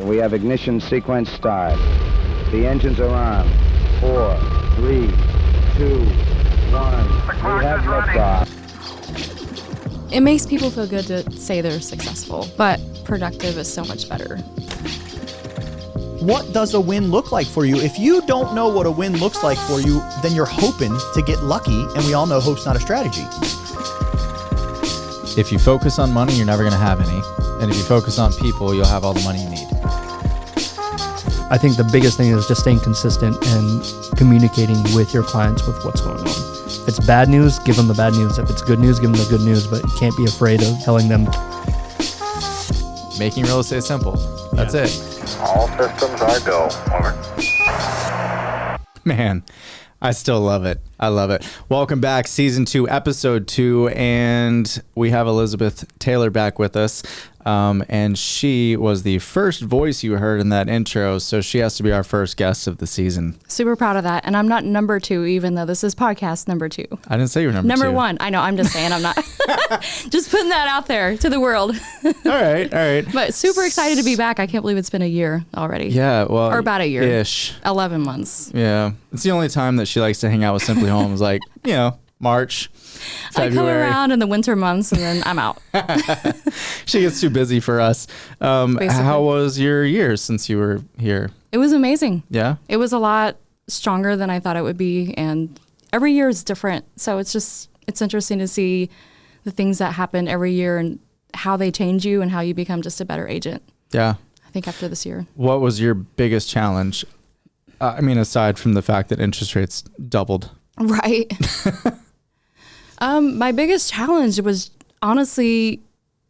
We have ignition sequence start. The engines are on. 4, 3, 2, 1. We have liftoff. It makes people feel good to say they're successful, but productive is so much better. What does a win look like for you? If you don't know what a win looks like for you, then you're hoping to get lucky, and we all know hope's not a strategy. If you focus on money, you're never going to have any. And if you focus on people, you'll have all the money you need. I think the biggest thing is just staying consistent and communicating with your clients with what's going on. If it's bad news, give them the bad news. If it's good news, give them the good news, but you can't be afraid of telling them. Making real estate simple. That's it. All systems are go. Over. Man, I still love it. I love it. Welcome back, season 2, episode 2, and we have Elizabeth Taylor back with us. And she was the first voice you heard in that intro, so she has to be our first guest of the season. Super proud of that. And I'm not number 2, even though this is podcast number 2. I didn't say you were number 2. Number 1. I know. I'm just saying I'm not. Just putting that out there to the world. All right. But super excited to be back. I can't believe it's been a year already. Yeah, well. Or about a year. Ish. 11 months. Yeah. It's the only time that she likes to hang out with simpliHŌM is like, March, February. I come around in the winter months and then I'm out. She gets too busy for us. How was your year since you were here? It was amazing. Yeah? It was a lot stronger than I thought it would be. And every year is different. So it's interesting to see the things that happen every year and how they change you and how you become just a better agent. Yeah. I think after this year. What was your biggest challenge? Aside from the fact that interest rates doubled. Right. My biggest challenge was, honestly,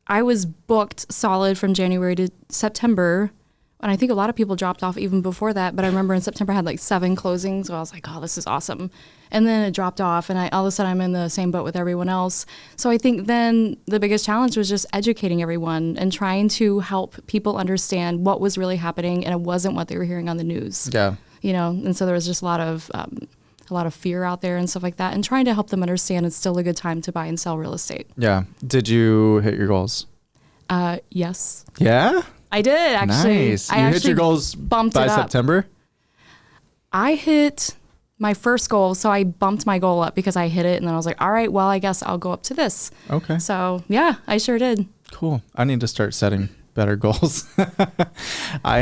I was booked solid from January to September. And I think a lot of people dropped off even before that. But I remember in September I had like 7 closings. So I was like, oh, this is awesome. And then it dropped off. And all of a sudden I'm in the same boat with everyone else. So I think then the biggest challenge was just educating everyone and trying to help people understand what was really happening. And it wasn't what they were hearing on the news. Yeah. And so there was just a lot of fear out there and stuff like that, and trying to help them understand it's still a good time to buy and sell real estate. Yeah. Did you hit your goals? Yes. Yeah? I did, actually. Nice. You hit your goals by September? I hit my first goal, so I bumped my goal up because I hit it, and then I was like, all right, well, I guess I'll go up to this. Okay. So, yeah, I sure did. Cool. I need to start setting better goals. I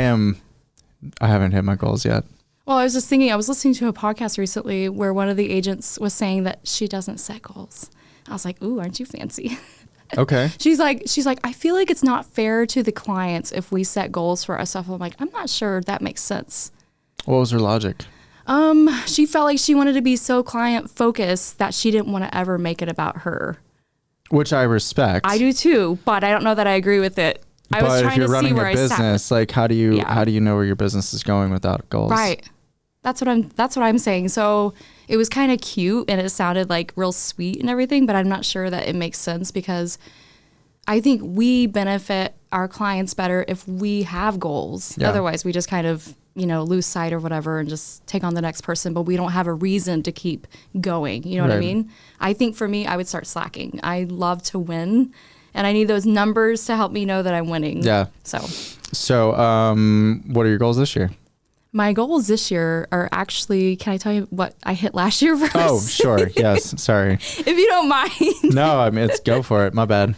haven't hit my goals yet. Well, I was just thinking, I was listening to a podcast recently where one of the agents was saying that she doesn't set goals. I was like, ooh, aren't you fancy? Okay. She's like, I feel like it's not fair to the clients if we set goals for ourselves. I'm like, I'm not sure that makes sense. What was her logic? She felt like she wanted to be so client focused that she didn't want to ever make it about her. Which I respect. I do too, but I don't know that I agree with it. I was trying to see where I sat. But if you're running a business, like how do you know where your business is going without goals? Right. That's what I'm saying. So it was kind of cute and it sounded like real sweet and everything, but I'm not sure that it makes sense because I think we benefit our clients better if we have goals. Yeah. Otherwise, we just kind of, lose sight or whatever and just take on the next person, but we don't have a reason to keep going. You know what I mean? I think for me, I would start slacking. I love to win and I need those numbers to help me know that I'm winning. Yeah. So, what are your goals this year? My goals this year are actually, can I tell you what I hit last year first? Oh, sure. Yes. Sorry. If you don't mind. No, go for it. My bad.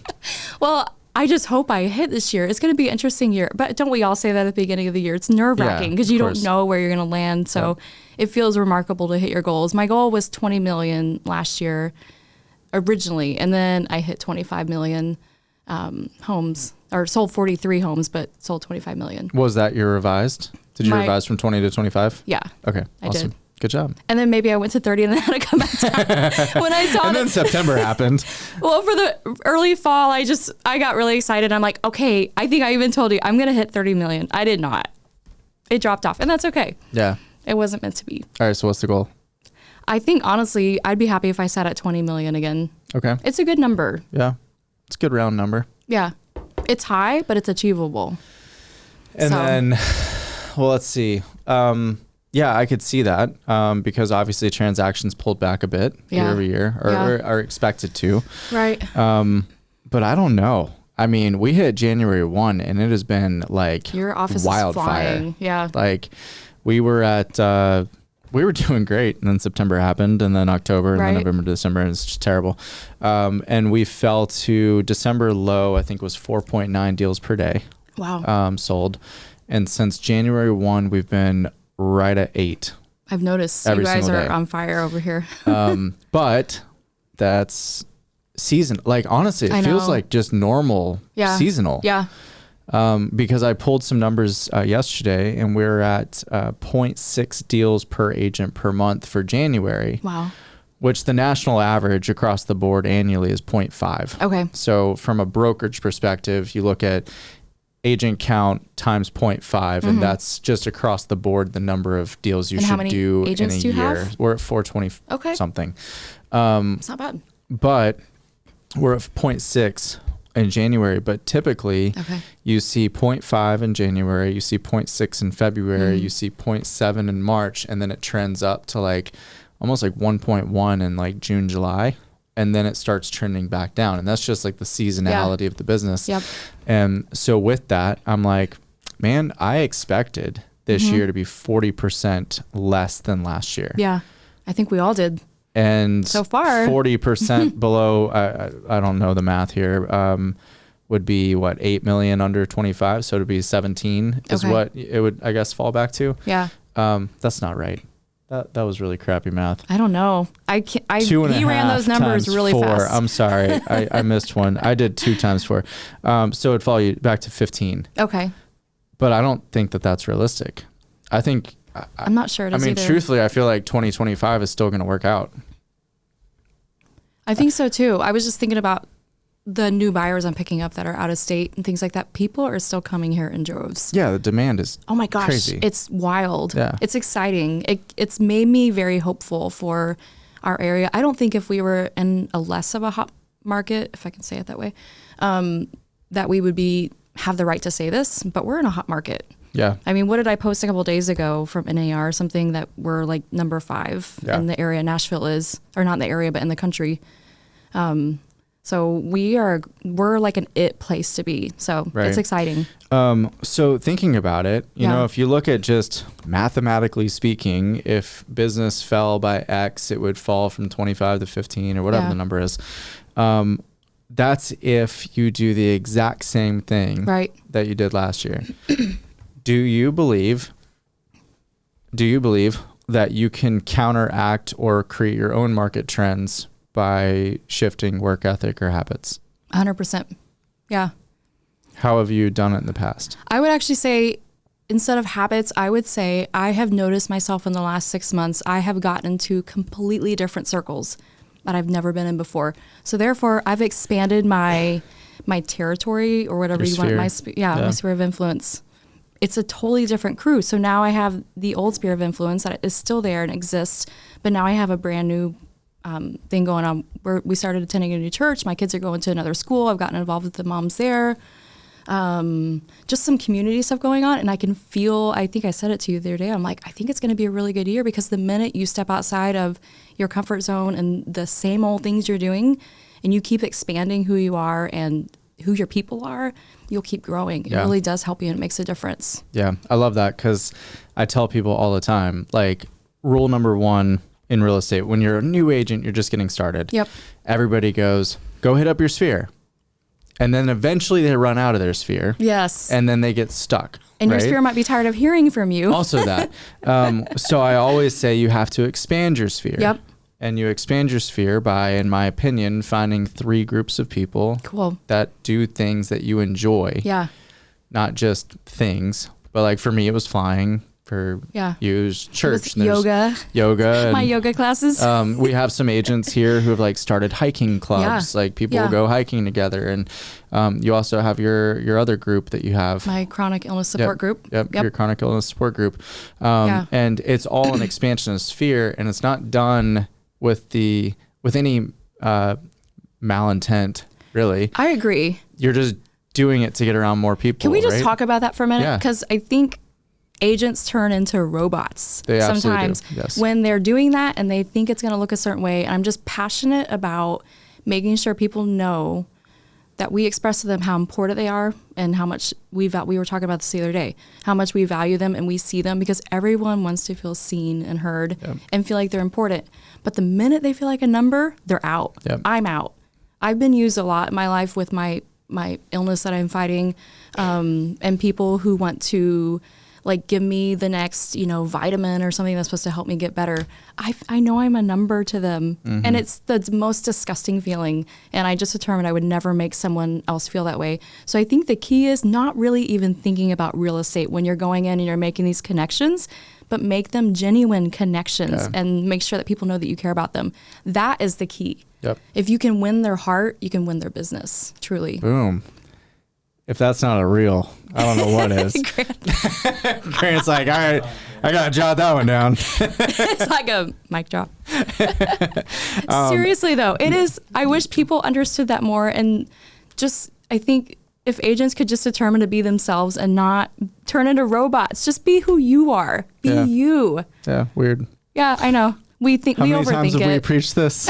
Well, I just hope I hit this year. It's going to be an interesting year. But don't we all say that at the beginning of the year? It's nerve-wracking because you don't know where you're going to land. So it feels remarkable to hit your goals. My goal was 20 million last year originally. And then I hit 25 million homes, or sold 43 homes, but sold 25 million. Was that your revised? Did you revise from 20 to 25? Yeah. Okay. I awesome. did. Good job. And then maybe I went to 30 and then had to come back down when I saw And then September happened. Well, for the early fall, I got really excited. I'm like, okay, I think I even told you I'm going to hit 30 million. I did not. It dropped off and that's okay. Yeah. It wasn't meant to be. All right. So what's the goal? I think honestly, I'd be happy if I sat at 20 million again. Okay. It's a good number. Yeah. It's a good round number. Yeah. It's high, but it's achievable. And then, well, let's see. Yeah, I could see that because obviously transactions pulled back a bit year over year or are expected to. Right. But I don't know. I mean, we hit January 1 and it has been like Your office wildfire. is flying. Yeah. Like we were doing great, and then September happened, and then October, and then Right. November, December, and it's just terrible. And we fell to December low, I think was 4.9 deals per day Wow. sold. And since January 1, we've been right at 8. I've noticed every you guys single are day. on fire over here. But that's season. Like, honestly, I it feels know. like just normal Yeah. seasonal. Yeah. Because I pulled some numbers yesterday, and we're at 0.6 deals per agent per month for January, Wow. which the national average across the board annually is 0.5. Okay. So from a brokerage perspective, you look at agent count times 0.5, and that's just across the board the number of deals you And how should many do in a agents do you year. have? We're at 420 Okay. something. It's not bad. But we're at 0.6 in January, but typically Okay. you see 0.5 in January, you see 0.6 in February, you see 0.7 in March, and then it trends up to like almost like 1.1 in like June, July, and then it starts trending back down. And that's just like the seasonality of the business. Yep. And so with that, I'm like, man, I expected this year to be 40% less than last year. Yeah. I think we all did. And So far. 40% below, I don't know the math here, would be what, 8 million under 25. So to be 17 is Okay. what it would, I guess, fall back to. Yeah. That's not right. That was really crappy math. I don't know. He ran those numbers really 4. fast. I'm sorry. I missed one. I did 2 times 4. So it'd fall you back to 15. Okay. But I don't think that that's realistic. I think, I'm not sure it I is mean, either. truthfully, I feel like 2025 is still going to work out. I think so too. I was just thinking about the new buyers I'm picking up that are out of state and things like that. People are still coming here in droves. Yeah, the demand is Oh my gosh, crazy. it's wild. Yeah. It's exciting. It's made me very hopeful for our area. I don't think if we were in a less of a hot market, if I can say it that way, that we would have the right to say this, but we're in a hot market. Yeah. I mean, what did I post a couple of days ago from NAR? Something that we're like number 5 Yeah. in the area Nashville is, or not in the area, but in the country. So we're like an it place to be. So Right. it's exciting. So thinking about it, you Yeah. know, if you look at just mathematically speaking, if business fell by X, it would fall from 25 to 15 or whatever Yeah. the number is. That's if you do the exact same thing Right. that you did last year. Do you believe that you can counteract or create your own market trends by shifting work ethic or habits? 100%. Yeah. How have you done it in the past? I would actually say, instead of habits, I would say I have noticed myself in the last 6 months, I have gotten into completely different circles that I've never been in before. So therefore, I've expanded my territory, or whatever Your you want, sphere. my sphere of influence. It's a totally different crew. So now I have the old sphere of influence that is still there and exists, but now I have a brand new thing going on where we started attending a new church. My kids are going to another school. I've gotten involved with the moms there. Just some community stuff going on. And I can feel, I think I said it to you the other day, I'm like, I think it's going to be a really good year, because the minute you step outside of your comfort zone and the same old things you're doing, and you keep expanding who you are and who your people are, you'll keep growing. It Yeah. really does help you, and it makes a difference. Yeah, I love that, because I tell people all the time, like, rule number 1 in real estate, when you're a new agent, you're just getting started. Yep. Everybody goes, go hit up your sphere. And then eventually they run out of their sphere. Yes. And then they get stuck. And your right? sphere might be tired of hearing from you. Also that. So I always say you have to expand your sphere. Yep. And you expand your sphere by, in my opinion, finding 3 groups of people Cool. that do things that you enjoy. Yeah. Not just things, but like for me, it was flying. For Yeah. you, it was church. It and was there's yoga. yoga. My and, yoga classes. we have some agents here who have like started hiking clubs. Yeah. Like people Yeah. will go hiking together. And you also have your other group that you have. My chronic illness support group. Yep, your chronic illness support group. Yeah. And it's all an expansion of sphere, and it's not done with any malintent, really. I agree. You're just doing it to get around more people. Can we just right? talk about that for a minute? Yeah. Because I think agents turn into robots They absolutely sometimes do, yes. when they're doing that, and they think it's going to look a certain way. And I'm just passionate about making sure people know that we express to them how important they are and how much we were talking about this the other day, how much we value them and we see them, because everyone wants to feel seen and heard and feel like they're important. But the minute they feel like a number, they're out. Yep. I'm out. I've been used a lot in my life with my illness that I'm fighting, and people who want to like give me the next, vitamin or something that's supposed to help me get better. I know I'm a number to them, and it's the most disgusting feeling. And I just determined I would never make someone else feel that way. So I think the key is not really even thinking about real estate when you're going in and you're making these connections, but make them genuine connections and make sure that people know that you care about them. That is the key. Yep. If you can win their heart, you can win their business, truly. Boom. If that's not a reel, I don't know what is. Grant's like, all right, I got to jot that one down. It's like a mic drop. Seriously, though, it is. I wish people understood that more. And just, I think if agents could just determine to be themselves and not turn into robots, just be who you are. Be you. Yeah, weird. Yeah, I know. We overthink it. How many times have we preached this?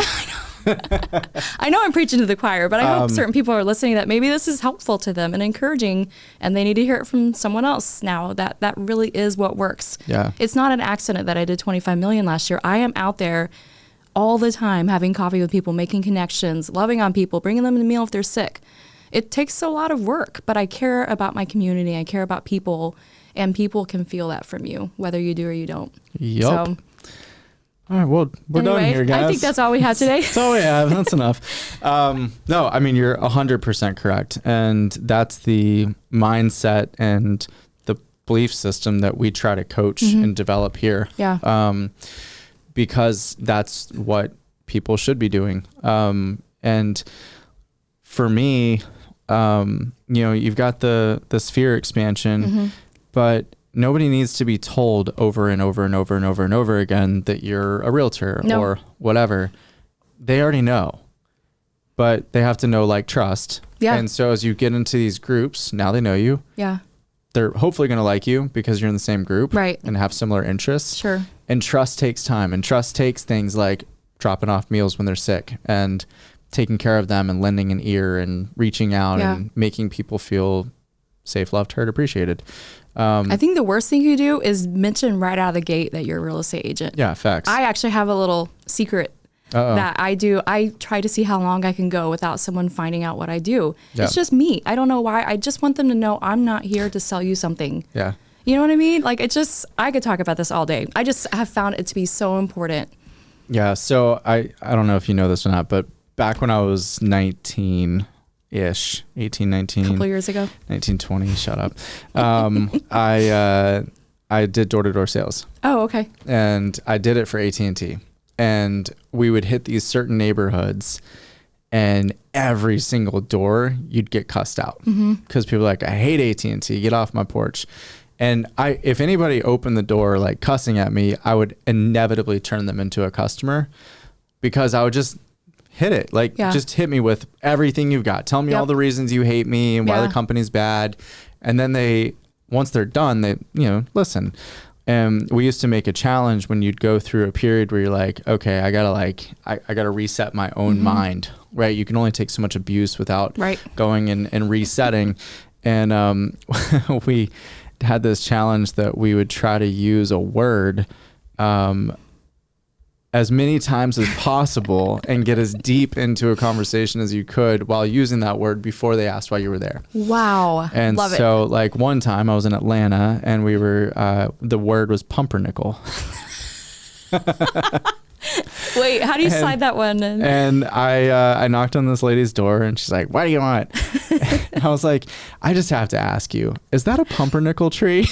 I know I'm preaching to the choir, but I hope certain people are listening that maybe this is helpful to them and encouraging, and they need to hear it from someone else now. That really is what works. Yeah. It's not an accident that I did 25 million last year. I am out there all the time having coffee with people, making connections, loving on people, bringing them a meal if they're sick. It takes a lot of work, but I care about my community. I care about people, and people can feel that from you, whether you do or you don't. Yep. So, all right, well, we're done here, guys. I think that's all we have today. That's all we have. That's enough. No, I mean, you're 100% correct. And that's the mindset and the belief system that we try to coach and develop here. Yeah. Because that's what people should be doing. And for me, you've got the sphere expansion, but nobody needs to be told over and over and over and over and over again that you're a realtor or whatever. They already know, but they have to know, like, trust. Yeah. And so as you get into these groups, now they know you. Yeah. They're hopefully going to like you because you're in the same group. Right. And have similar interests. Sure. And trust takes time, and trust takes things like dropping off meals when they're sick and taking care of them and lending an ear and reaching out and making people feel safe, loved, heard, appreciated. I think the worst thing you do is mention right out of the gate that you're a real estate agent. Yeah, facts. I actually have a little secret that I do. I try to see how long I can go without someone finding out what I do. Yeah. It's just me. I don't know why. I just want them to know I'm not here to sell you something. Yeah. You know what I mean? Like, I could talk about this all day. I just have found it to be so important. Yeah. So I don't know if you know this or not, but back when I was 19, 18, 19. A couple of years ago. 19, 20, shut up. I did door-to-door sales. Oh, okay. And I did it for AT&T. And we would hit these certain neighborhoods, and every single door you'd get cussed out. Because people are like, I hate AT&T, get off my porch. And if anybody opened the door like cussing at me, I would inevitably turn them into a customer, because I would just hit it. Like, just hit me with everything you've got. Tell me all the reasons you hate me and why the company's bad. And then once they're done, they, listen. And we used to make a challenge when you'd go through a period where you're like, okay, I gotta reset my own mind, right? You can only take so much abuse without going and resetting. And we had this challenge that we would try to use a word as many times as possible and get as deep into a conversation as you could while using that word before they asked why you were there. Wow. And love so it. Like one time I was in Atlanta and we were, the word was pumpernickel. Wait, how do you slide that one in? And I knocked on this lady's door and she's like, what do you want? I was like, I just have to ask you, is that a pumpernickel tree?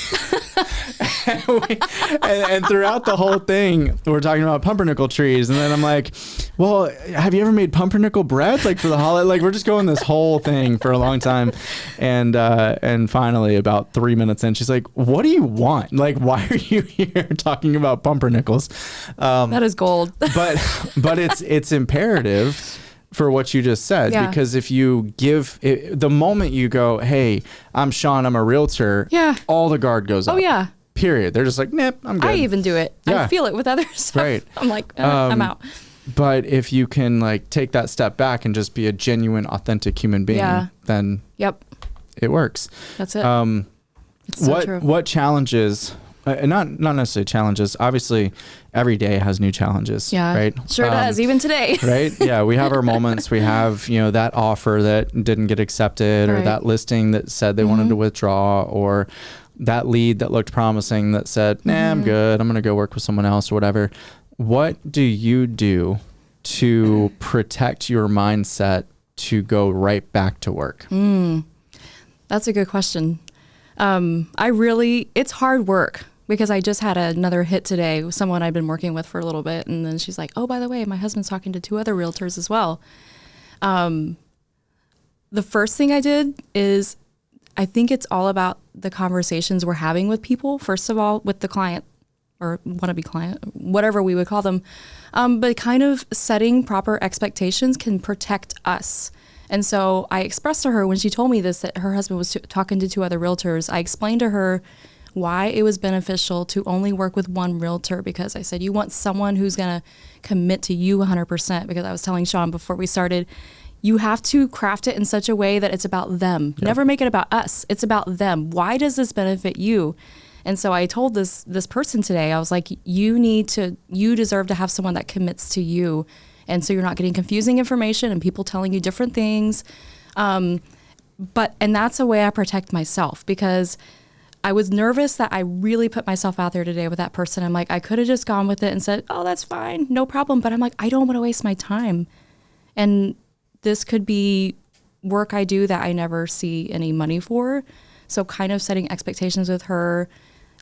and throughout the whole thing, we're talking about pumpernickel trees. And then I'm like, well, have you ever made pumpernickel bread? Like for the holiday, like we're just going this whole thing for a long time. And finally about 3 minutes in, she's like, what do you want? Like, why are you here talking about pumpernickels? That is gold. but it's imperative for what you just said, because if you give the moment you go, hey, I'm Sean, I'm a realtor, all the guard goes up. Oh yeah. Period. They're just like, nope, I'm good. I even do it. I feel it with others. Right. I'm like, I'm out. But if you can like take that step back and just be a genuine, authentic human being, then it works. That's it. It's what so true. what challenges? Not necessarily challenges. Obviously, every day has new challenges. Yeah, right. Sure does. Even today. Right. Yeah, we have our moments. We have that offer that didn't get accepted, or that listing that said they wanted to withdraw, or that lead that looked promising that said, "Nah, I'm good. I'm going to go work with someone else," or whatever. What do you do to protect your mindset to go right back to work? That's a good question. It's hard work because I just had another hit today with someone I've been working with for a little bit. And then she's like, oh, by the way, my husband's talking to 2 other realtors as well. The first thing I did is I think it's all about the conversations we're having with people. First of all, with the client or wannabe client, whatever we would call them. But kind of setting proper expectations can protect us. And so I expressed to her when she told me this, that her husband was talking to 2 other realtors. I explained to her why it was beneficial to only work with one realtor, because I said, you want someone who's going to commit to you 100%. Because I was telling Sean before we started, you have to craft it in such a way that it's about them. Yep. Never make it about us. It's about them. Why does this benefit you? And so I told this person today, I was like, you deserve to have someone that commits to you. And so you're not getting confusing information and people telling you different things. And that's a way I protect myself, because I was nervous that I really put myself out there today with that person. I'm like, I could have just gone with it and said, oh, that's fine, no problem. But I'm like, I don't want to waste my time. And this could be work I do that I never see any money for. So kind of setting expectations with her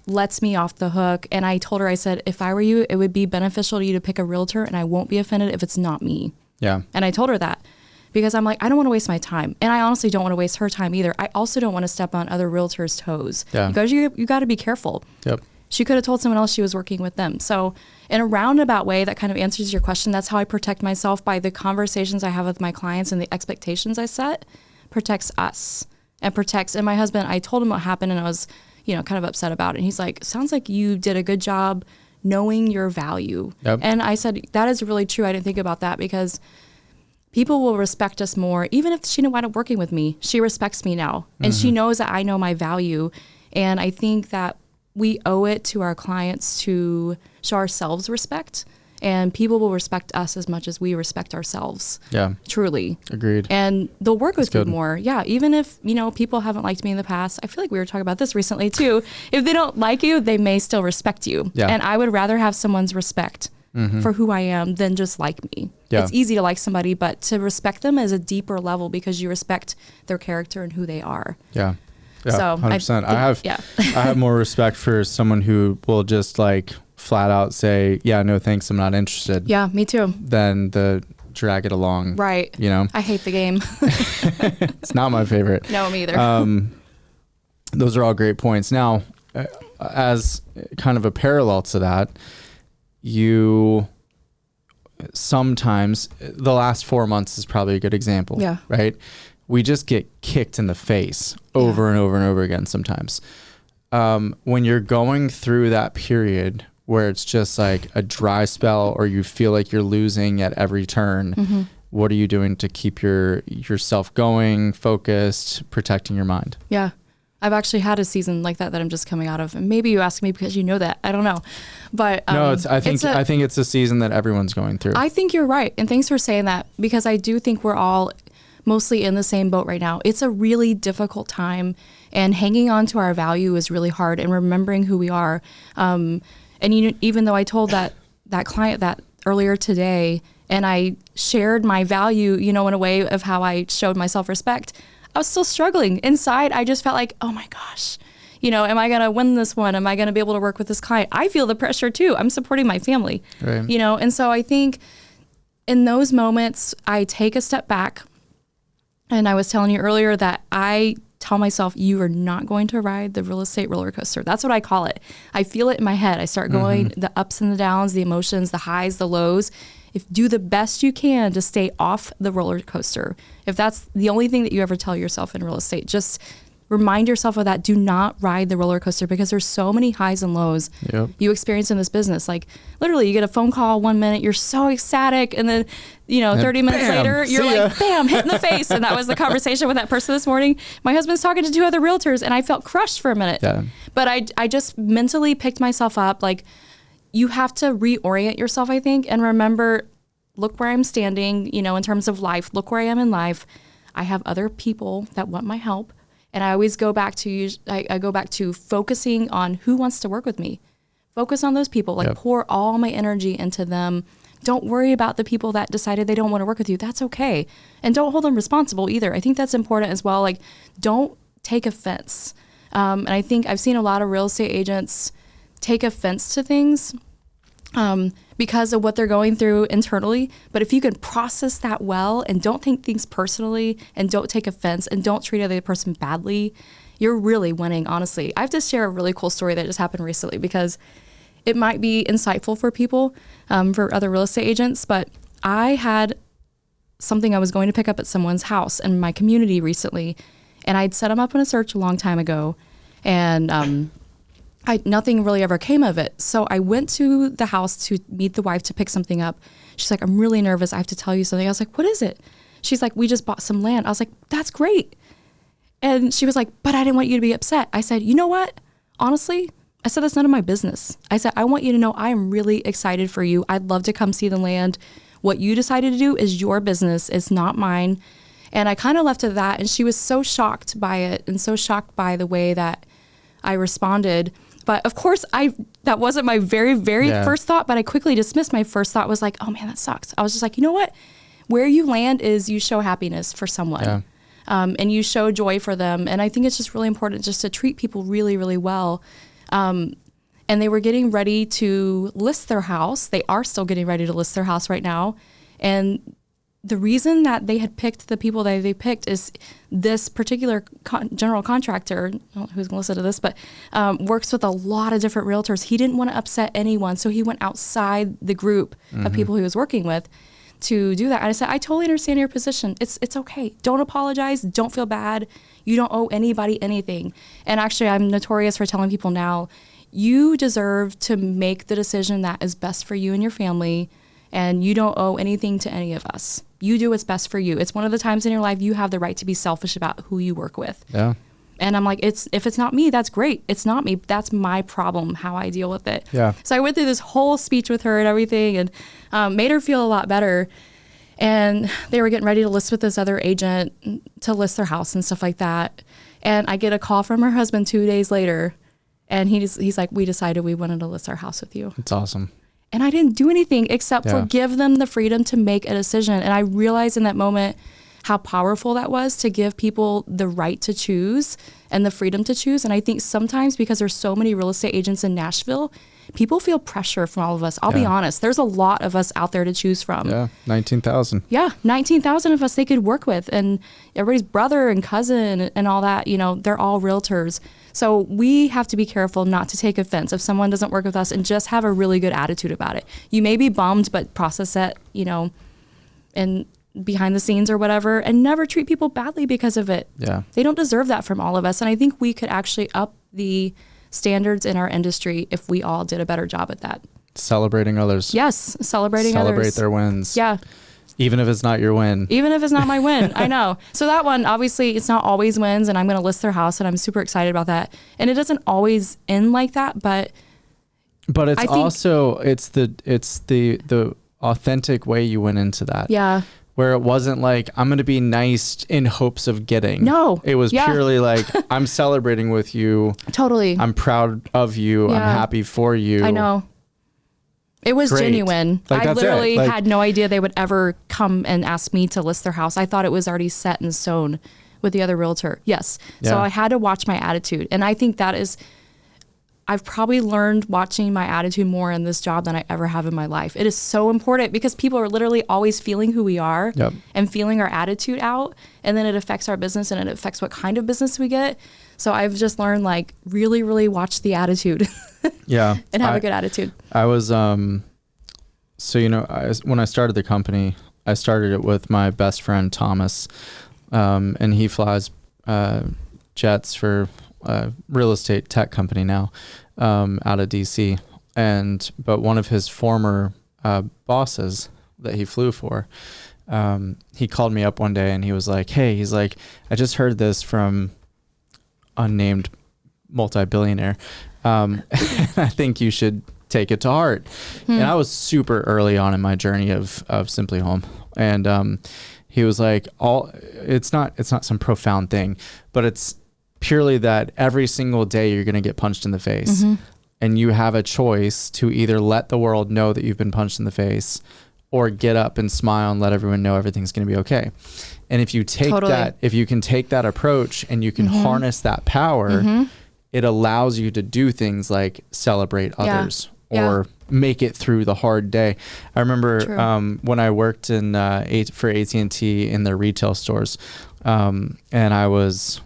lets me off the hook. And I told her, I said, if I were you, it would be beneficial to you to pick a realtor, and I won't be offended if it's not me. Yeah. And I told her that because I'm like, I don't want to waste my time. And I honestly don't want to waste her time either. I also don't want to step on other realtors' toes. Yeah. Because you got to be careful. Yep. She could have told someone else she was working with them. So in a roundabout way, that kind of answers your question. That's how I protect myself, by the conversations I have with my clients and the expectations I set. Protects us and my husband. I told him what happened, and I was kind of upset about it. And he's like, sounds like you did a good job knowing your value. Yep. And I said, that is really true. I didn't think about that, because people will respect us more. Even if she didn't wind up working with me, she respects me now. And she knows that I know my value. And I think that we owe it to our clients to show ourselves respect. And people will respect us as much as we respect ourselves. Yeah. Truly. Agreed. And they'll work with you more. Yeah. Even if, people haven't liked me in the past. I feel like we were talking about this recently too. If they don't like you, they may still respect you. Yeah. And I would rather have someone's respect for who I am than just like me. Yeah. It's easy to like somebody, but to respect them is a deeper level, because you respect their character and who they are. Yeah. Yeah. So 100%. I have more respect for someone who will just flat out say, yeah, no thanks, I'm not interested. Yeah, me too. Then the drag it along. Right. I hate the game. It's not my favorite. No, me either. Those are all great points. Now, as kind of a parallel to that, you sometimes, the last 4 months is probably a good example. Yeah. Right? We just get kicked in the face over and over and over again sometimes. When you're going through that period where it's just like a dry spell, or you feel like you're losing at every turn, what are you doing to keep yourself going, focused, protecting your mind? Yeah. I've actually had a season like that I'm just coming out of. And maybe you ask me because you know that. I don't know. But no, I think it's a season that everyone's going through. I think you're right. And thanks for saying that, because I do think we're all mostly in the same boat right now. It's a really difficult time, and hanging on to our value is really hard, and remembering who we are. And even though I told that client that earlier today, and I shared my value, in a way of how I showed my self-respect, I was still struggling. Inside, I just felt like, oh my gosh, am I going to win this one? Am I going to be able to work with this client? I feel the pressure too. I'm supporting my family, right. And so I think in those moments, I take a step back. And I was telling you earlier that I tell myself, you are not going to ride the real estate roller coaster. That's what I call it. I feel it in my head. I start going the ups and the downs, the emotions, the highs, the lows. Do the best you can to stay off the roller coaster. If that's the only thing that you ever tell yourself in real estate, just remind yourself of that. Do not ride the roller coaster, because there's so many highs and lows you experience in this business. Like literally you get a phone call 1 minute, you're so ecstatic, and then 30 minutes later you're like bam, hit in the face. And that was the conversation with that person this morning. My husband's talking to 2 other realtors and I felt crushed for a minute. But I just mentally picked myself up. Like, you have to reorient yourself, I think, and remember, look where I'm standing, in terms of life. Look where I am in life. I have other people that want my help. And I always go back to, I go back to focusing on who wants to work with me. Focus on those people, like pour all my energy into them. Don't worry about the people that decided they don't want to work with you. That's okay. And don't hold them responsible either. I think that's important as well. Like, don't take offense. And I think I've seen a lot of real estate agents take offense to things because of what they're going through internally. But if you can process that well and don't take things personally and don't take offense and don't treat the other person badly, you're really winning, honestly. I have to share a really cool story that just happened recently, because it might be insightful for people, for other real estate agents. But I had something I was going to pick up at someone's house in my community recently, and I'd set them up in a search a long time ago, and nothing really ever came of it. So I went to the house to meet the wife to pick something up. She's like, I'm really nervous. I have to tell you something. I was like, what is it? She's like, we just bought some land. I was like, that's great. And she was like, but I didn't want you to be upset. I said, you know what? Honestly, I said, that's none of my business. I said, I want you to know I am really excited for you. I'd love to come see the land. What you decided to do is your business. It's not mine. And I kind of left it at that. And she was so shocked by it and so shocked by the way that I responded. But of course, that wasn't my very, very first thought, but I quickly dismissed. My first thought was like, oh man, that sucks. I was just like, you know what? Where you land is you show happiness for someone. And you show joy for them. And I think it's just really important just to treat people really, really well. And they were getting ready to list their house. They are still getting ready to list their house right now. And the reason that they had picked the people that they picked is this particular general contractor, I don't know who's going to listen to this, but works with a lot of different realtors. He didn't want to upset anyone, so he went outside the group of people he was working with to do that. And I said, I totally understand your position. It's okay. Don't apologize. Don't feel bad. You don't owe anybody anything. And actually, I'm notorious for telling people now, you deserve to make the decision that is best for you and your family, and you don't owe anything to any of us. You do what's best for you. It's one of the times in your life you have the right to be selfish about who you work with. Yeah. And I'm like, if it's not me, that's great. It's not me. That's my problem, how I deal with it. Yeah. So I went through this whole speech with her and everything, and made her feel a lot better. And they were getting ready to list with this other agent to list their house and stuff like that. And I get a call from her husband 2 days later, and he's like, we decided we wanted to list our house with you. It's awesome. And I didn't do anything except for give them the freedom to make a decision. And I realized in that moment how powerful that was, to give people the right to choose and the freedom to choose. And I think sometimes, because there's so many real estate agents in Nashville, people feel pressure from all of us. I'll be honest. There's a lot of us out there to choose from. Yeah, 19,000. Yeah, 19,000 of us they could work with. And everybody's brother and cousin and all that, they're all realtors. So we have to be careful not to take offense if someone doesn't work with us, and just have a really good attitude about it. You may be bummed, but process it, and behind the scenes or whatever, and never treat people badly because of it. Yeah. They don't deserve that from all of us. And I think we could actually up the standards in our industry if we all did a better job at that. Celebrating others. Yes, celebrate others. Celebrate their wins. Yeah. Even if it's not your win. Even if it's not my win. I know. So that one, obviously, it's not always wins, and I'm going to list their house, and I'm super excited about that. And it doesn't always end like that, but it's also, it's the authentic way you went into that. Yeah. Where it wasn't like, I'm going to be nice in hopes of getting. No. It was purely like, I'm celebrating with you. Totally. I'm proud of you. Yeah. I'm happy for you. I know. It was genuine. Like, I literally had no idea they would ever come and ask me to list their house. I thought it was already set in stone with the other realtor. Yes. Yeah. So I had to watch my attitude. And I think that is, I've probably learned watching my attitude more in this job than I ever have in my life. It is so important, because people are literally always feeling who we are and feeling our attitude out. And then it affects our business, and it affects what kind of business we get. So I've just learned, like, really, really watch the attitude. Yeah. And have a good attitude. I was, when I started the company, I started it with my best friend, Thomas, and he flies jets for a real estate tech company now, out of DC. But one of his former bosses that he flew for, he called me up one day and he was like, hey, he's like, I just heard this from unnamed multi-billionaire. I think you should take it to heart. And I was super early on in my journey of simpliHŌM. And he was like, it's not some profound thing, but it's purely that every single day you're going to get punched in the face. And you have a choice to either let the world know that you've been punched in the face or get up and smile and let everyone know everything's going to be okay. And if you take if you can take that approach and you can harness that power, it allows you to do things like celebrate others or make it through the hard day. I remember when I worked for AT&T in their retail stores, and I was,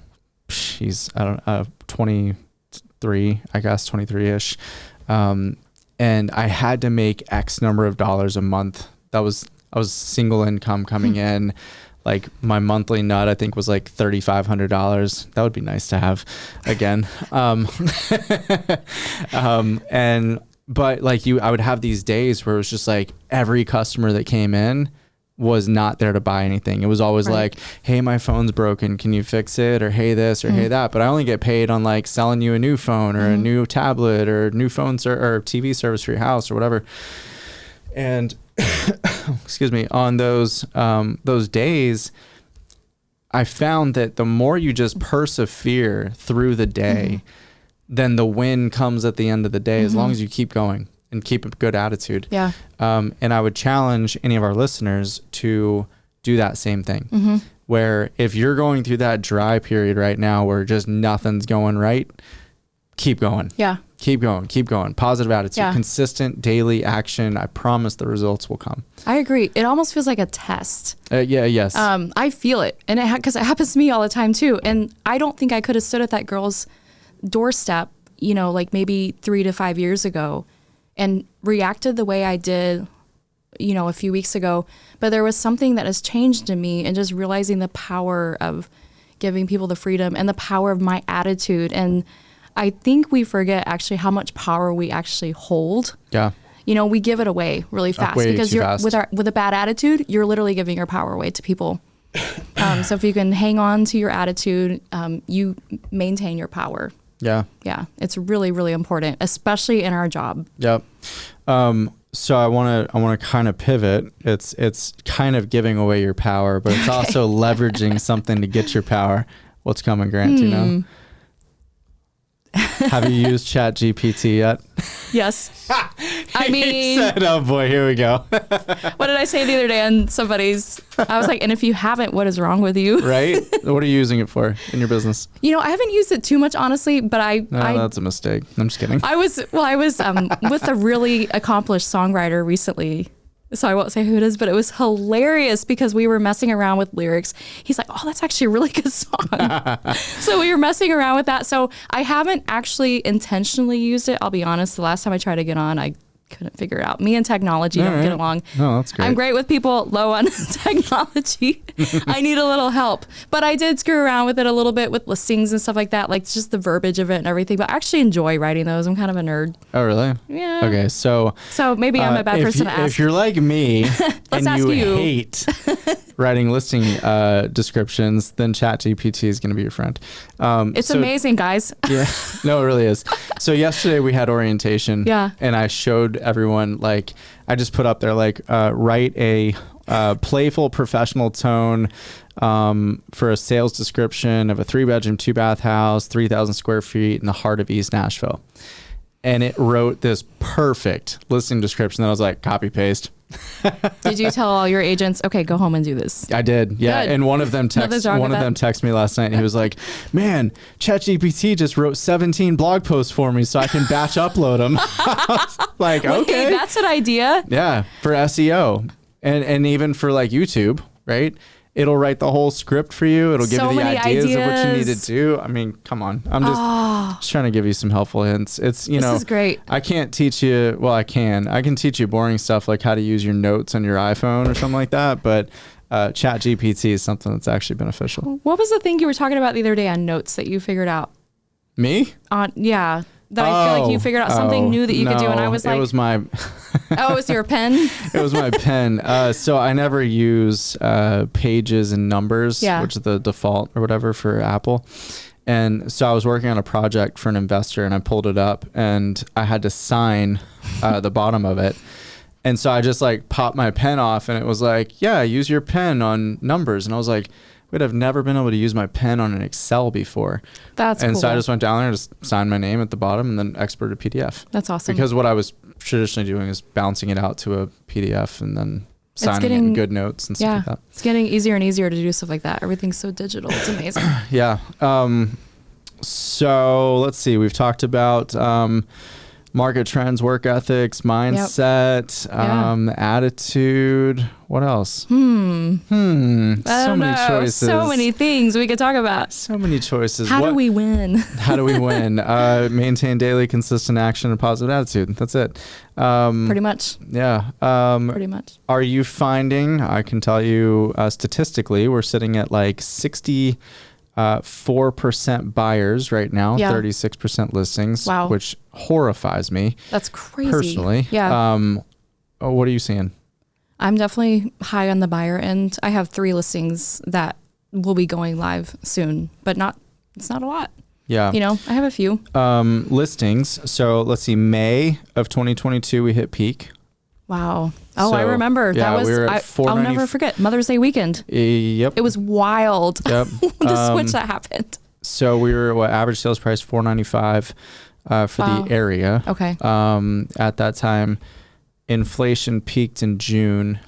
23, I guess 23-ish. And I had to make X number of dollars a month. I was single income coming in. Like my monthly nut, I think was like $3,500. That would be nice to have again. But like I would have these days where it was just like every customer that came in was not there to buy anything. It was always like, hey, my phone's broken. Can you fix it? Or hey, this or hey, that. But I only get paid on like selling you a new phone or a new tablet or new phone or TV service for your house or whatever. And excuse me, on those days, I found that the more you just persevere through the day, then the win comes at the end of the day, as long as you keep going and keep a good attitude. Yeah. And I would challenge any of our listeners to do that same thing, where if you're going through that dry period right now where just nothing's going right, keep going. Yeah. Keep going. Positive attitude, consistent daily action. I promise the results will come. I agree. It almost feels like a test. Yes. I feel it. And because it happens to me all the time too. And I don't think I could have stood at that girl's doorstep, like maybe 3 to 5 years ago and reacted the way I did, a few weeks ago. But there was something that has changed in me and just realizing the power of giving people the freedom and the power of my attitude. And I think we forget actually how much power we actually hold. Yeah. We give it away really fast because with a bad attitude, you're literally giving your power away to people. So if you can hang on to your attitude, you maintain your power. Yeah. Yeah. It's really, really important, especially in our job. Yep. So I want to kind of pivot. It's kind of giving away your power, but it's also leveraging something to get your power. What's coming, Grant? Have you used ChatGPT yet? Yes. I mean, said, oh boy, here we go. What did I say the other day on somebody's? I was like, and if you haven't, what is wrong with you? Right? What are you using it for in your business? I haven't used it too much, honestly, but that's a mistake. I'm just kidding. I was with a really accomplished songwriter recently. So I won't say who it is, but it was hilarious because we were messing around with lyrics. He's like, oh, that's actually a really good song. So we were messing around with that. So I haven't actually intentionally used it. I'll be honest. The last time I tried to get on, I couldn't figure it out. Me and technology don't get along. No, that's great. I'm great with people low on technology. I need a little help. But I did screw around with it a little bit with listings and stuff like that, like just the verbiage of it and everything. But I actually enjoy writing those. I'm kind of a nerd. Oh, really? Yeah. Okay, so maybe I'm a bad person to ask. If you're like me and you hate writing listing descriptions, then ChatGPT is going to be your friend. It's amazing, guys. Yeah, no, it really is. So yesterday we had orientation. Yeah. And I showed everyone, like, I just put up there, like, write a playful professional tone for a sales description of a 3-bedroom, 2-bath house, 3,000 square feet in the heart of East Nashville. And it wrote this perfect listing description that I was like, copy paste. Did you tell all your agents, okay, go home and do this? I did. Yeah. Good. And one of them texted me last night and he was like, man, ChatGPT just wrote 17 blog posts for me so I can batch upload them. Like, okay. That's an idea. Yeah. For SEO and even for like YouTube, right? It'll write the whole script for you. It'll give you the ideas of what you need to do. I mean, come on. I'm just trying to give you some helpful hints. It's, this is great. I can't teach you, well, I can teach you boring stuff like how to use your notes on your iPhone or something like that. But Chat GPT is something that's actually beneficial. What was the thing you were talking about the other day on notes that you figured out? Me? Yeah. That I feel like you figured out something new that you could do. And I was like, it was my, oh, it was your pen? it was my pen. So I never use pages and numbers, which is the default or whatever for Apple. And so I was working on a project for an investor and I pulled it up and I had to sign the bottom of it. And so I just like popped my pen off and it was like, yeah, use your pen on numbers. And I was like, wait, I've never been able to use my pen on an Excel before. That's and cool. so I just went down there and just signed my name at the bottom and then exported a PDF. That's awesome. Because what I was traditionally doing is bouncing it out to a PDF and then signing it in good notes and stuff like that. It's getting easier and easier to do stuff like that. Everything's so digital. It's amazing. Yeah. So let's see. We've talked about market trends, work ethics, mindset, attitude. What else? So many choices. So many things we could talk about. So many choices. How do we win? How do we win? Maintain daily consistent action and positive attitude. That's it. Pretty much. Yeah. Pretty much. Are you finding, I can tell you statistically, we're sitting at like 4% buyers right now, 36% listings, which horrifies me. That's crazy. Personally. Yeah. What are you seeing? I'm definitely high on the buyer end. I have 3 listings that will be going live soon, but it's not a lot. Yeah. You know, I have a few. Listings. So let's see, May of 2022, we hit peak. Wow. Oh, I remember. Yeah, that was, we were at I'll never forget Mother's Day weekend. Yep. It was wild. Yep. The switch that happened. So we were average sales price $495 for the area. Okay. At that time, inflation peaked in June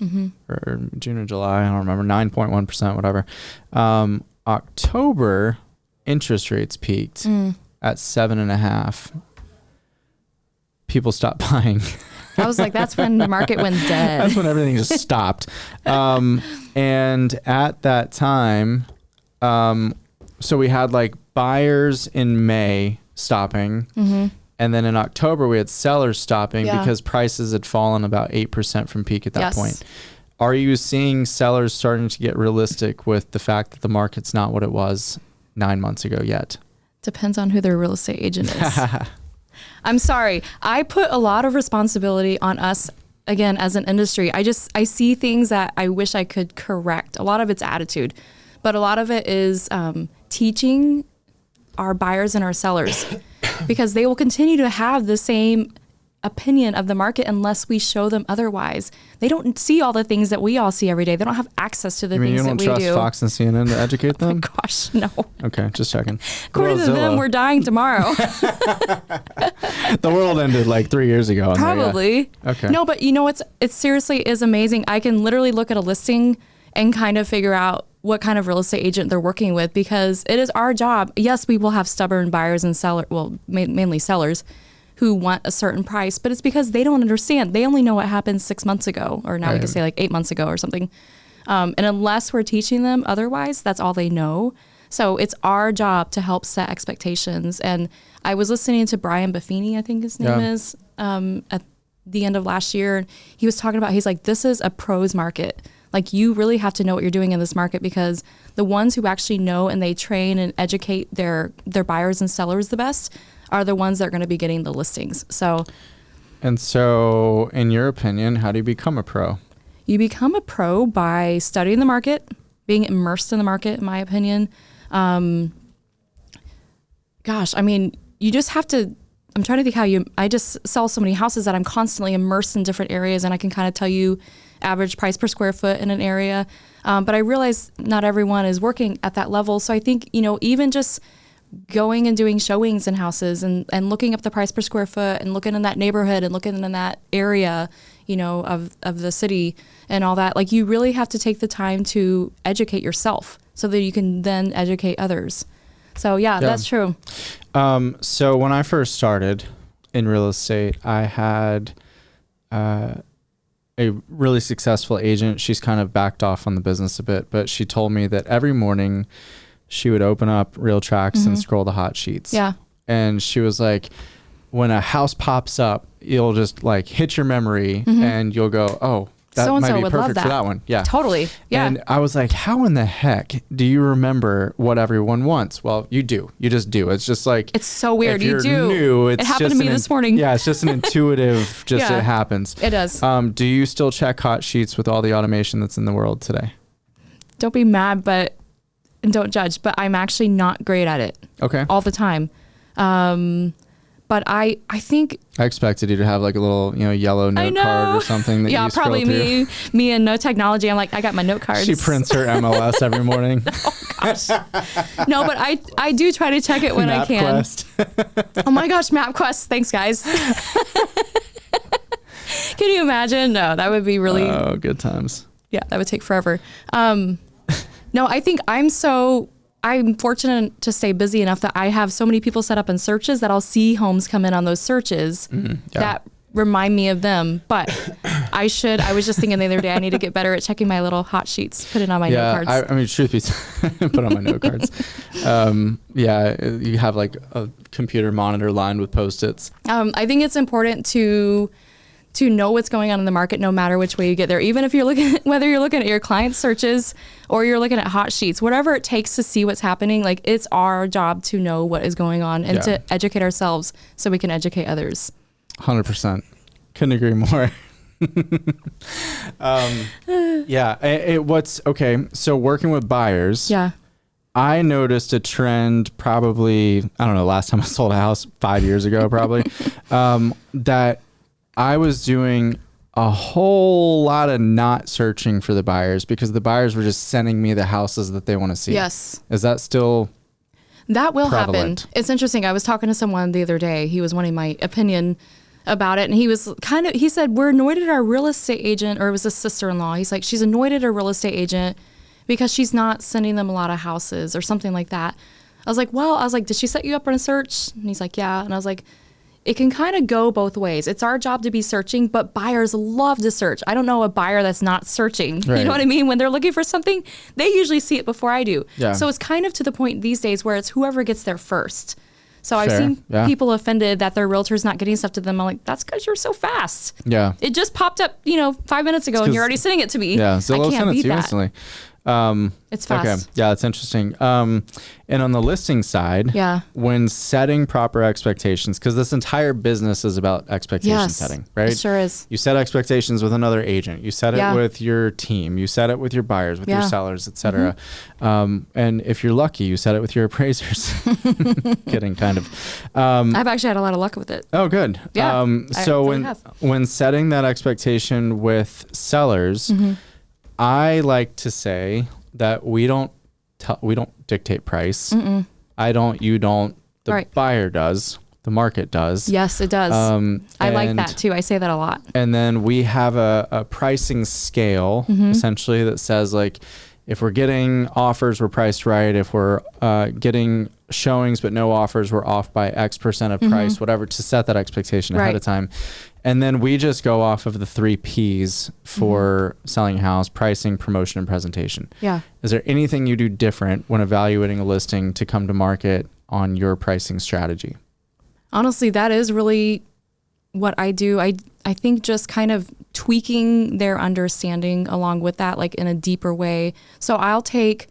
or June or July. I don't remember. 9.1%, whatever. October, interest rates peaked at 7.5%. People stopped buying. I was like, that's when the market went dead. That's when everything just stopped. And at that time, so we had like buyers in May stopping. And then in October, we had sellers stopping because prices had fallen about 8% from peak at that point. Are you seeing sellers starting to get realistic with the fact that the market's not what it was 9 months ago yet? Depends on who their real estate agent is. I'm sorry. I put a lot of responsibility on us, again, as an industry. I see things that I wish I could correct. A lot of it's attitude, but a lot of it is teaching our buyers and our sellers because they will continue to have the same opinion of the market unless we show them otherwise. They don't see all the things that we all see every day. They don't have access to the things that we do. You don't trust Fox and CNN to educate them? Oh my gosh, no. Okay, just checking. According to them, we're dying tomorrow. The world ended like 3 years ago. Probably. Okay. No, but you know what's, it seriously is amazing. I can literally look at a listing and kind of figure out what kind of real estate agent they're working with because it is our job. Yes, we will have stubborn buyers and sellers, well, mainly sellers, who want a certain price, but it's because they don't understand. They only know what happened 6 months ago, or now we can say like 8 months ago or something. And unless we're teaching them otherwise, that's all they know. So it's our job to help set expectations. And I was listening to Brian Buffini, I think his name is, at the end of last year. He was talking about, he's like, this is a pros market. Like you really have to know what you're doing in this market because the ones who actually know and they train and educate their buyers and sellers the best are the ones that are going to be getting the listings. So in your opinion, how do you become a pro? You become a pro by studying the market, being immersed in the market, in my opinion. You just have to, I'm trying to think I just sell so many houses that I'm constantly immersed in different areas and I can kind of tell you average price per square foot in an area. But I realize not everyone is working at that level. So I think, even just going and doing showings in houses and looking up the price per square foot and looking in that neighborhood and looking in that area, of the city and all that, like you really have to take the time to educate yourself so that you can then educate others. So yeah. That's true. So when I first started in real estate, I had a really successful agent. She's kind of backed off on the business a bit, but she told me that every morning she would open up RealTracs and scroll the hot sheets. Yeah. And she was like, when a house pops up, you'll just like hit your memory and you'll go, oh, that So-and-so might be would love perfect for that. that one. Yeah. Totally. Yeah. And I was like, how in the heck do you remember what everyone wants? Well, you do. You just do. It's just like, It's so weird. if You you're do. new, It it's happened just to me this morning. Yeah, it's just an intuitive, just Yeah. it happens. It does. Do you still check hot sheets with all the automation that's in the world today? Don't be mad, and don't judge, but I'm actually not great at it Okay. all the time. But I think I expected you to have like a little, yellow I note know. card or something that yeah, you scroll probably through. me and no technology. I'm like, I got my note cards. She prints her MLS every morning. No, but I do try to check it when I can. MapQuest. Oh my gosh, MapQuest. Thanks, guys. Can you imagine? No, that would be really, Oh, good times. yeah, that would take forever. No, I think I'm fortunate to stay busy enough that I have so many people set up in searches that I'll see homes come in on those searches that remind me of them. But I was just thinking the other day, I need to get better at checking my little hot sheets, put it on my note cards. I mean, truth be put on my note cards. You have like a computer monitor lined with Post-its. I think it's important to know what's going on in the market, no matter which way you get there. Even if whether you're looking at your client searches or you're looking at hot sheets, whatever it takes to see what's happening, like it's our job to know what is going on and to educate ourselves so we can educate others. 100%. Couldn't agree more. What's okay. So working with buyers. Yeah. I noticed a trend probably, I don't know, last time I sold a house 5 years ago, probably, that I was doing a whole lot of not searching for the buyers because the buyers were just sending me the houses that they want to see. Yes. Is that still That will prevalent? happen. It's interesting. I was talking to someone the other day. He was wanting my opinion about it. And he said, we're annoyed at our real estate agent, or it was a sister-in-law. He's like, she's annoyed at her real estate agent because she's not sending them a lot of houses or something like that. I was like, did she set you up on a search? And he's like, yeah. And I was like, it can kind of go both ways. It's our job to be searching, but buyers love to search. I don't know a buyer that's not searching. Right. You know what I mean? When they're looking for something, they usually see it before I do. Yeah. So it's kind of to the point these days where it's whoever gets there first. So I've Fair. seen Yeah. people offended that their realtor's not getting stuff to them. I'm like, that's because you're so fast. Yeah. It just popped up, 5 minutes ago and you're already sending it to me. Yeah. I Zillow can't sent it beat to you that. instantly. It's fast. Okay. Yeah, that's interesting. And on the listing side, Yeah. when setting proper expectations, because this entire business is about expectation Yes, setting, right? it sure is. You set expectations with another agent. You set it Yeah. with your team. You set it with your buyers, with your Yeah. sellers, etc. And if you're lucky, you set it with your appraisers. Kidding, kind of. I've actually had a lot of luck with it. Oh, good. Yeah, So I really have. when setting that expectation with sellers, Mm-hmm. I like to say that we don't dictate price. I don't. You don't. The Right. buyer does. The market does. Yes, it does. I like and- that too. I say that a lot. And then we have a pricing scale Mm-hmm. essentially that says like, if we're getting offers, we're priced right. If we're getting showings but no offers, we're off by X% of price, whatever, to set that expectation ahead Mm-hmm. Right. of time. And then we just go off of the 3 Ps for selling a house: pricing, promotion, and presentation. Yeah. Is there anything you do different when evaluating a listing to come to market on your pricing strategy? Honestly, that is really what I do. I think just kind of tweaking their understanding along with that, like in a deeper way. So I'll take,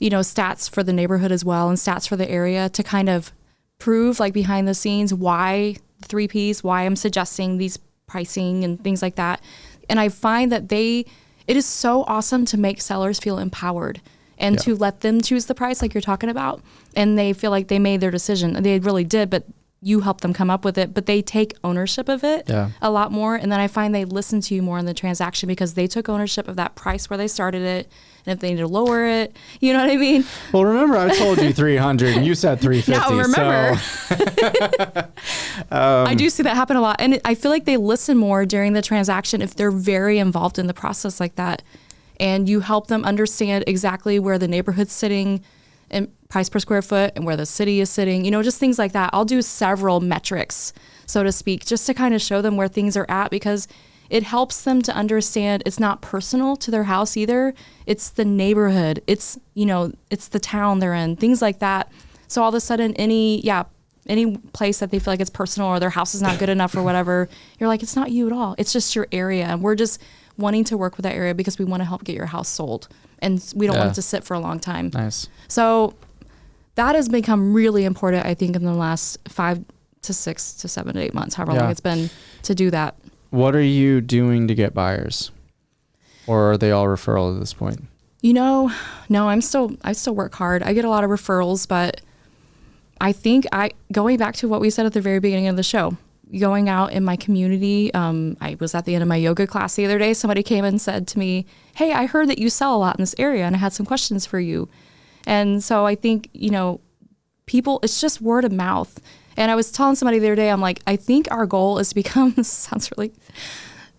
stats for the neighborhood as well and stats for the area to kind of prove, like behind the scenes, why the 3 Ps, why I'm suggesting these pricing and things like that. And I find that it is so awesome to make sellers feel empowered and to let them choose the price like you're talking about. And they feel like they made their decision. They really did, but you help them come up with it, but they take ownership of it a lot more. And then I find they listen to you more in the transaction because they took ownership of that price where they started it. And if they need to lower it, you know what I mean? Well, remember, I told you 300 and you said 350. Now remember. I do see that happen a lot. And I feel like they listen more during the transaction if they're very involved in the process like that. And you help them understand exactly where the neighborhood's sitting and price per square foot and where the city is sitting, just things like that. I'll do several metrics, so to speak, just to kind of show them where things are at, because it helps them to understand it's not personal to their house either. It's the neighborhood. It's, it's the town they're in, things like that. So all of a sudden, any place that they feel like it's personal or their house is not good enough or whatever, you're like, it's not you at all. It's just your area. And wanting to work with that area because we want to help get your house sold. And we don't want it to sit for a long time. Nice. So that has become really important, I think, in the last 5 to 6 to 7 to 8 months, however long it's been to do that. What are you doing to get buyers? Or are they all referral at this point? No, I still work hard. I get a lot of referrals, but I think going back to what we said at the very beginning of the show, going out in my community, I was at the end of my yoga class the other day. Somebody came and said to me, hey, I heard that you sell a lot in this area and I had some questions for you. And so I think, people, it's just word of mouth. And I was telling somebody the other day, I'm like, I think our goal is to become, this sounds really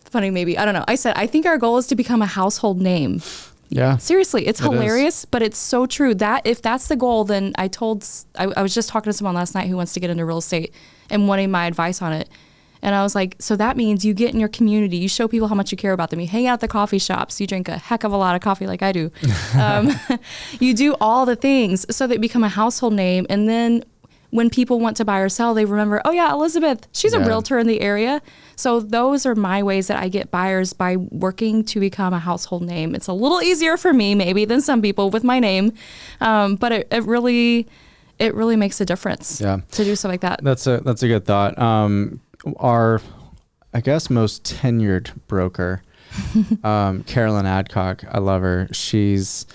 funny maybe, I don't know. I said, I think our goal is to become a household name. Yeah. Seriously, it's hilarious, but it's so true. That if that's the goal, then I was just talking to someone last night who wants to get into real estate and wanting my advice on it. And I was like, so that means you get in your community, you show people how much you care about them, you hang out at the coffee shops, you drink a heck of a lot of coffee like I do. You do all the things so that you become a household name. And then when people want to buy or sell, they remember, oh yeah, Elizabeth, she's a realtor in the area. So those are my ways that I get buyers, by working to become a household name. It's a little easier for me maybe than some people with my name. But it really makes a difference to do stuff like that. That's a good thought. Our, I guess, most tenured broker, Carolyn Adcock, I love her. She's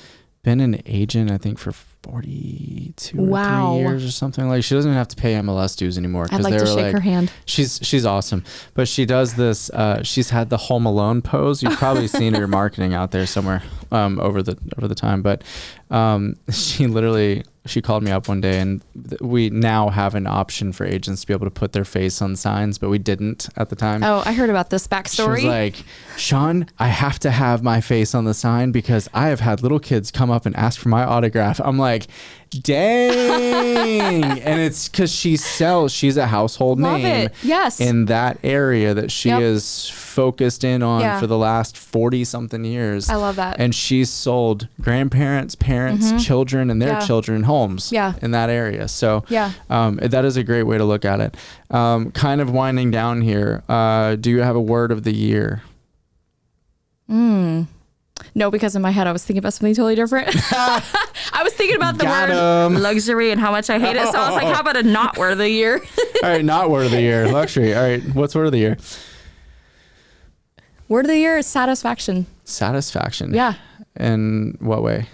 been an agent, I think, for 42 or 3 years or something. Like, she doesn't even have to pay MLS dues anymore. I'd like to shake her hand. She's awesome, but she does this. She's had the Home Alone pose. You've probably seen her marketing out there somewhere over the time. But she called me up one day, and we now have an option for agents to be able to put their face on signs, but we didn't at the time. Oh, I heard about this backstory. She was like, Sean, I have to have my face on the sign because I have had little kids come up and ask for my autograph. I'm like, dang. And it's because she's a household Love name it. Yes. in that area that she is focused in on for the last 40 something years. I love that. And she's sold grandparents, parents, children, and their children homes in that area. So that is a great way to look at it. Kind of winding down here. Do you have a word of the year? No, because in my head I was thinking about something totally different. I was thinking about the word luxury and how much I hate it. So I was like, how about a not word of the year? All right, not word of the year. Luxury. All right, what's word of the year? Word of the year is satisfaction. Satisfaction. Yeah. In what way?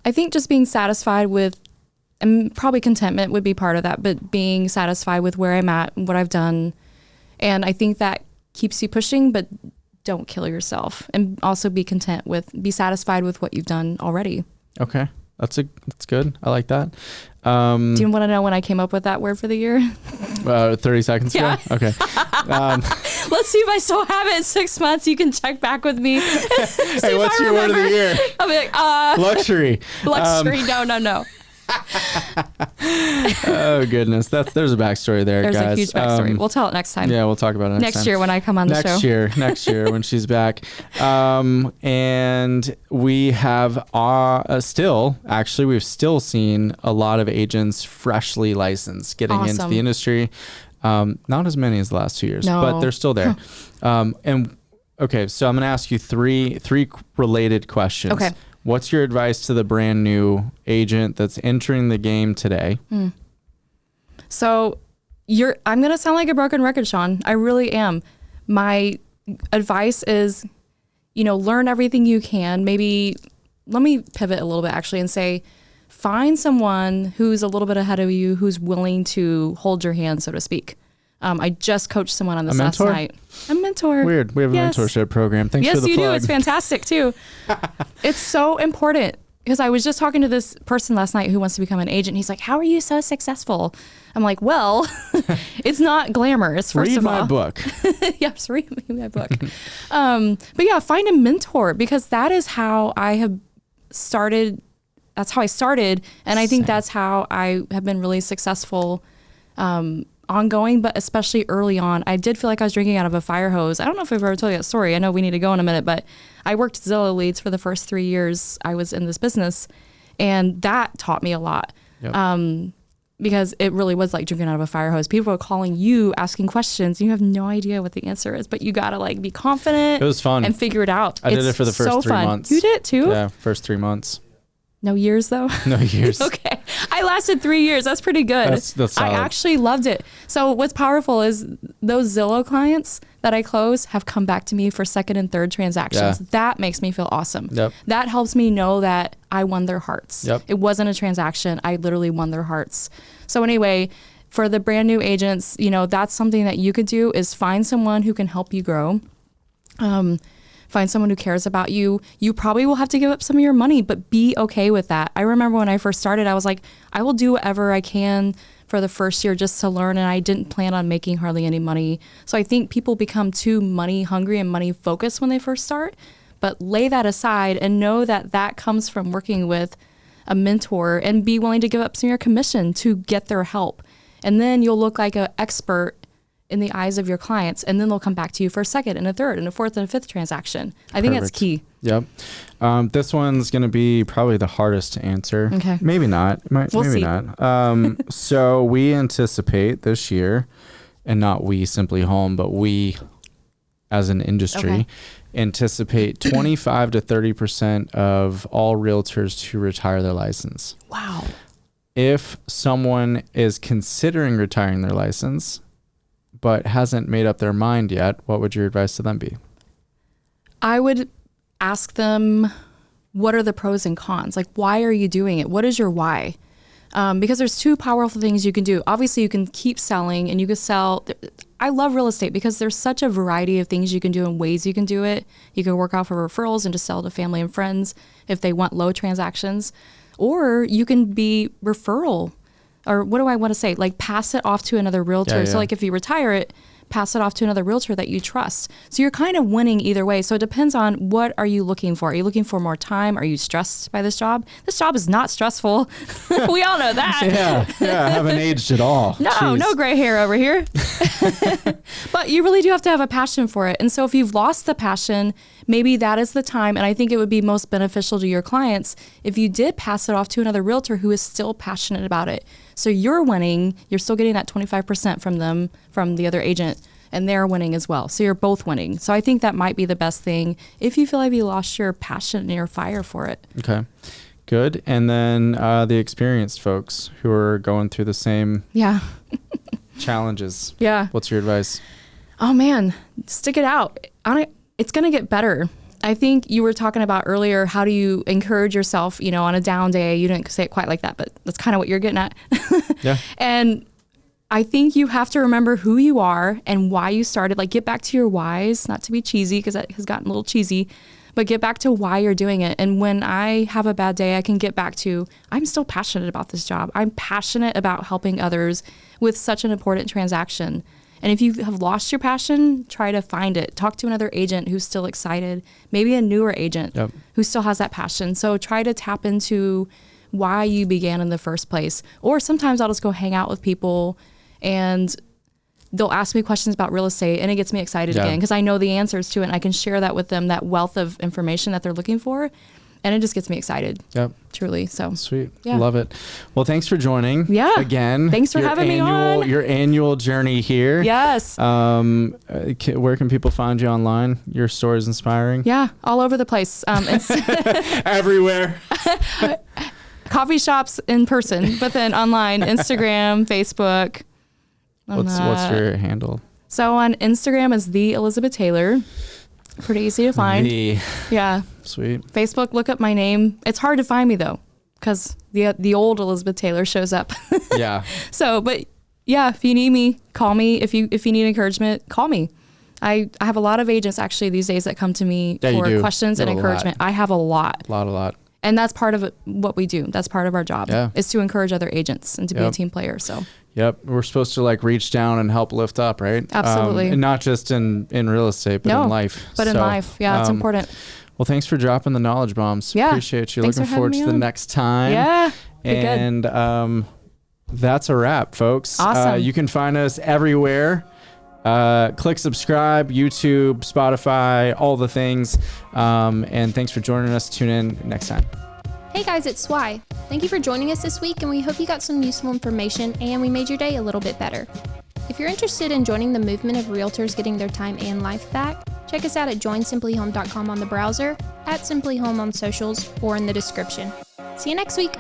I think just being satisfied with, and probably contentment would be part of that, but being satisfied with where I'm at and what I've done. And I think that keeps you pushing, but don't kill yourself, and also be satisfied with what you've done already. Okay. That's good. I like that. Do you want to know when I came up with that word for the year? 30 seconds ago? Yeah. Okay. Let's see if I still have it in 6 months. You can check back with me. Hey, what's your word of the year? I'll be like, luxury. Luxury. No. Oh goodness, there's a backstory there, there's guys. A huge backstory. We'll tell it next time. Yeah, we'll talk about it next time. Year when I come on the show. Next year when she's back. And we have we've still seen a lot of agents freshly licensed getting into the industry. Not as many as the last 2 years, but they're still there. And okay, so I'm going to ask you three related questions. Okay. What's your advice to the brand new agent that's entering the game today? So I'm going to sound like a broken record, Sean. I really am. My advice is, learn everything you can. Maybe let me pivot a little bit actually and say, find someone who's a little bit ahead of you, who's willing to hold your hand, so to speak. I just coached someone on this last night. A mentor. Weird. We have a mentorship program. Thanks for the plug. Yes, you do. It's fantastic too. It's so important because I was just talking to this person last night who wants to become an agent. He's like, how are you so successful? I'm like, well, it's not glamorous, first of all. Read my book. Yes, read my book. But yeah, find a mentor, because that is how I have started. That's how I started. And I think that's how I have been really successful ongoing, but especially early on. I did feel like I was drinking out of a fire hose. I don't know if I've ever told you that story. I know we need to go in a minute, but I worked Zillow leads for the first 3 years I was in this business, and that taught me a lot. Yep. because it really was like drinking out of a fire hose. People are calling you, asking questions. You have no idea what the answer is, but you got to like be confident. It was fun. And figure it out. I did it for the first 3 months. You did it too? Yeah, first 3 months. No years though? No years. Okay. I lasted 3 years. That's pretty good. That's I solid. actually loved it. So what's powerful is those Zillow clients that I close have come back to me for second and third transactions. Yeah. That makes me feel awesome. Yep. That helps me know that I won their hearts. Yep. It wasn't a transaction. I literally won their hearts. So anyway, for the brand new agents, that's something that you could do is find someone who can help you grow. Find someone who cares about you. You probably will have to give up some of your money, but be okay with that. I remember when I first started, I was like, I will do whatever I can for the first year just to learn, and I didn't plan on making hardly any money. So I think people become too money hungry and money focused when they first start, but lay that aside and know that that comes from working with a mentor, and be willing to give up some of your commission to get their help. And then you'll look like an expert in the eyes of your clients, and then they'll come back to you for a second and a third and a fourth and a fifth transaction. I think that's key. Yep. This one's going to be probably the hardest to answer. Okay. Maybe not. Maybe see. not. So we anticipate this year, and not we simpliHŌM, but we as an industry, anticipate 25 to 30% of all realtors to retire their license. Wow. If someone is considering retiring their license, but hasn't made up their mind yet, what would your advice to them be? I would ask them, what are the pros and cons? Like, why are you doing it? What is your why? Because there's two powerful things you can do. Obviously, you can keep selling, and you can sell. I love real estate because there's such a variety of things you can do and ways you can do it. You can work off of referrals and just sell to family and friends if they want low transactions. Or you can be referral, or what do I want to say? Like, pass it off to another realtor. Yeah. So like if you retire it, pass it off to another realtor that you trust. So you're kind of winning either way. So it depends on, what are you looking for? Are you looking for more time? Are you stressed by this job? This job is not stressful. We all know that. Yeah, I haven't aged at all. No, Jeez. no gray hair over here. But you really do have to have a passion for it. And so if you've lost the passion, maybe that is the time. And I think it would be most beneficial to your clients if you did pass it off to another realtor who is still passionate about it. So you're winning, you're still getting that 25% from them, from the other agent, and they're winning as well. So you're both winning. So I think that might be the best thing if you feel like you lost your passion and your fire for it. Okay, good. And then the experienced folks who are going through the same challenges. Yeah. What's your advice? Oh man, stick it out. It's going to get better. I think you were talking about earlier, how do you encourage yourself, on a down day? You didn't say it quite like that, but that's kind of what you're getting at. Yeah. And I think you have to remember who you are and why you started. Like, get back to your whys, not to be cheesy, because that has gotten a little cheesy, but get back to why you're doing it. And when I have a bad day, I can get back to, I'm still passionate about this job. I'm passionate about helping others with such an important transaction. And if you have lost your passion, try to find it. Talk to another agent who's still excited, maybe a newer agent who still has that passion. So try to tap into why you began in the first place. Or sometimes I'll just go hang out with people and they'll ask me questions about real estate, and it gets me excited again because I know the answers to it, and I can share that with them, that wealth of information that they're looking for. And it just gets me excited. Yep. Truly. So sweet. Yeah. Love it. Well, thanks for joining. Yeah. Again. Thanks for having me on. Your annual journey here. Yes. Where can people find you online? Your story is inspiring. Yeah. All over the place. It's everywhere. Coffee shops in person, but then online, Instagram, Facebook. What's your handle? So on Instagram is the Elizabeth Taylor. Pretty easy to find. Yeah. Sweet. Facebook, look up my name. It's hard to find me though, because the old Elizabeth Taylor shows up. Yeah. So, but yeah, if you need me, call me. If you need encouragement, call me. I have a lot of agents actually these days that come to me for questions and encouragement. I have a lot. A lot. And that's part of what we do. That's part of our job is to encourage other agents and to be a team player. So. Yep. We're supposed to reach down and help lift up, right? Absolutely. And not just in real estate, but in life. But in life. Yeah, it's important. Well, thanks for dropping the knowledge bombs. Yeah. Appreciate you. Thanks Looking forward to the next time. Yeah. And that's a wrap, folks. Awesome. You can find us everywhere. Click subscribe, YouTube, Spotify, all the things. And thanks for joining us. Tune in next time. Hey guys, it's Swy. Thank you for joining us this week, and we hope you got some useful information and we made your day a little bit better. If you're interested in joining the movement of realtors getting their time and life back, check us out at joinsimpliHome.com on the browser, at simpliHome on socials, or in the description. See you next week.